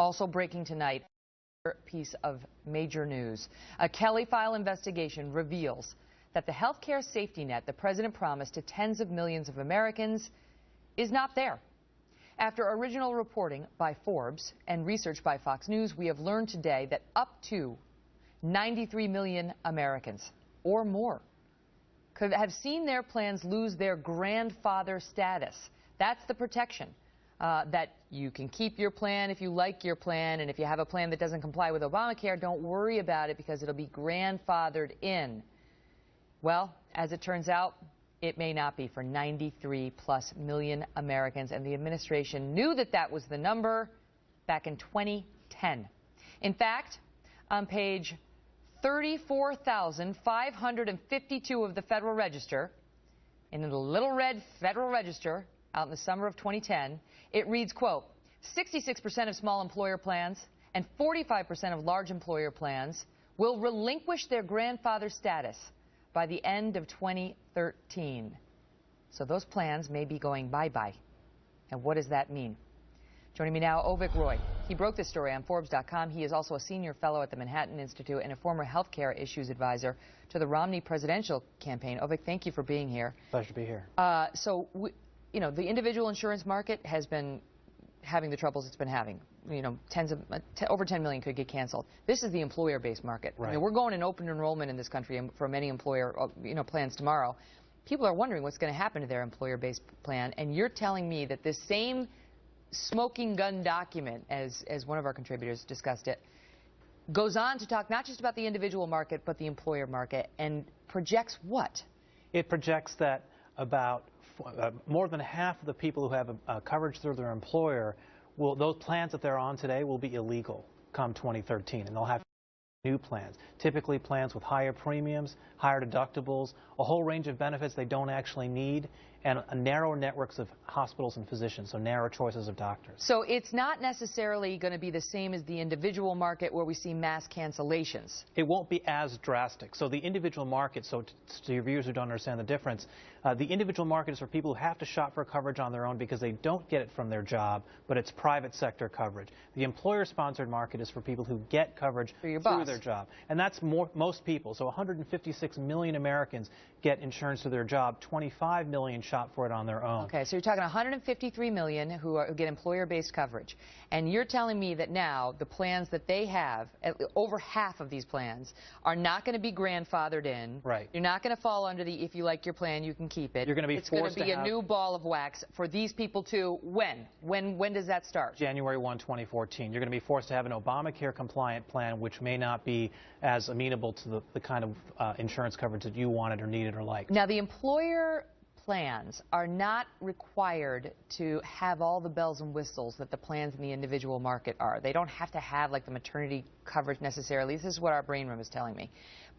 Also breaking tonight, a piece of major news. A Kelly file investigation reveals that the health care safety net the president promised to tens of millions of Americans is not there. After original reporting by Forbes and research by Fox News, we have learned today that up to 93 million Americans or more could have seen their plans lose their grandfather status. That's the protection. That you can keep your plan if you like your plan, and if you have a plan that doesn't comply with Obamacare, don't worry about it because it'll be grandfathered in. Well, as it turns out, it may not be for 93+ million Americans, and the administration knew that that was the number back in 2010. In fact, on page 34,552 of the Federal Register, in the little red Federal Register, out in the summer of 2010, it reads, quote, 66% of small employer plans and 45% of large employer plans will relinquish their grandfather status by the end of 2013. So those plans may be going bye-bye. And what does that mean? Joining me now, Ovik Roy. He broke this story on Forbes.com. He is also a senior fellow at the Manhattan Institute and a former healthcare issues advisor to the Romney presidential campaign. Ovik, thank you for being here. Pleasure to be here. You know, the individual insurance market has been having the troubles it's been having. You know, over 10 million could get canceled. This is the employer-based market. Right. I mean, we're going in open enrollment in this country for many employer, plans tomorrow. People are wondering what's going to happen to their employer-based plan, and you're telling me that this same smoking gun document, as one of our contributors discussed it, goes on to talk not just about the individual market, but the employer market, and projects what? It projects that about more than half of the people who have coverage through their employer, those plans that they're on today will be illegal come 2013, and they'll have new plans, typically plans with higher premiums, higher deductibles, a whole range of benefits they don't actually need, and narrower networks of hospitals and physicians, so narrow choices of doctors. So it's not necessarily going to be the same as the individual market where we see mass cancellations. It won't be as drastic. So the individual market, so to your viewers who don't understand the difference, the individual market is for people who have to shop for coverage on their own because they don't get it from their job, but it's private sector coverage. The employer-sponsored market is for people who get coverage through their job. And that's most people. So 156 million Americans get insurance through their job. 25 million shop for it on their own. Okay, so you're talking 153 million who get employer-based coverage. And you're telling me that now the plans that they have, over half of these plans, are not going to be grandfathered in. Right. You're not going to fall under the if you like your plan, you can keep it. You're going to be It's going to be a new ball of wax for these people too. When? When does that start? January 1, 2014. You're going to be forced to have an Obamacare compliant plan, which may not be as amenable to the kind of insurance coverage that you wanted or needed or liked. Now, the employer plans are not required to have all the bells and whistles that the plans in the individual market are. They don't have to have like the maternity coverage necessarily. This is what our brain room is telling me.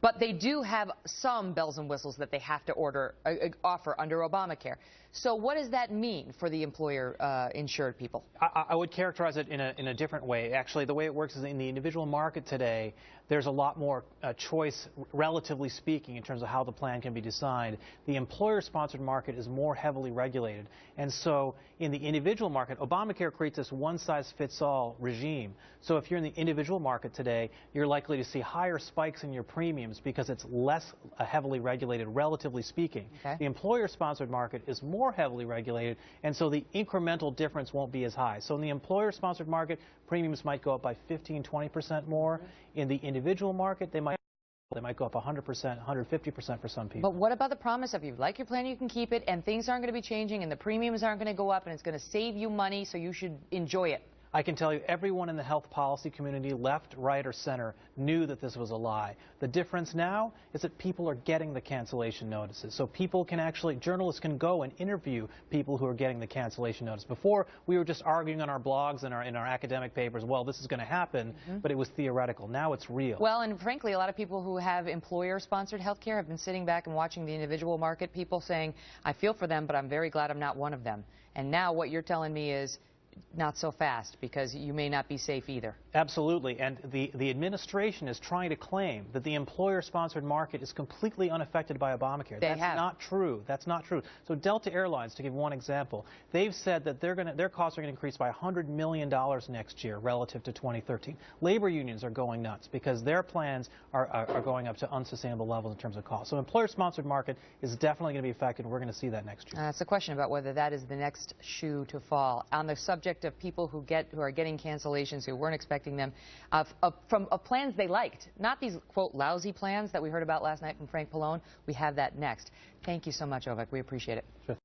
But they do have some bells and whistles that they have to offer under Obamacare. So what does that mean for the employer-insured people? I would characterize it in a different way. Actually, the way it works is in the individual market today, there's a lot more choice, relatively speaking, in terms of how the plan can be designed. The employer-sponsored market is more heavily regulated. And so in the individual market, Obamacare creates this one-size-fits-all regime. So if you're in the individual market today, you're likely to see higher spikes in your premiums because it's less heavily regulated, relatively speaking. Okay. The employer-sponsored market is more heavily regulated, and so the incremental difference won't be as high. So in the employer-sponsored market, premiums might go up by 15–20% more. In the individual market, they might go up 100%, 150% for some people. But what about the promise of you like your plan, you can keep it, and things aren't going to be changing, and the premiums aren't going to go up, and it's going to save you money, so you should enjoy it? I can tell you everyone in the health policy community, left, right, or center, knew that this was a lie. The difference now is that people are getting the cancellation notices. So people can actually, journalists can go and interview people who are getting the cancellation notice. Before, we were just arguing on our blogs and in our academic papers, well, this is going to happen, but it was theoretical. Now it's real. Well, and frankly, a lot of people who have employer-sponsored health care have been sitting back and watching the individual market, people saying, I feel for them, but I'm very glad I'm not one of them. And now what you're telling me is, not so fast, because you may not be safe either. Absolutely, and the administration is trying to claim that the employer-sponsored market is completely unaffected by Obamacare. That's not true. That's not true. So Delta Airlines, to give one example, they've said that their costs are going to increase by $100 million next year relative to 2013. Labor unions are going nuts because their plans are going up to unsustainable levels in terms of cost. So employer-sponsored market is definitely going to be affected, and we're going to see that next year. It's a question about whether that is the next shoe to fall. On the subject of people who are getting cancellations who weren't expecting them from plans they liked, not these, quote, lousy plans that we heard about last night from Frank Pallone. We have that next. Thank you so much, Ovek. We appreciate it. Sure.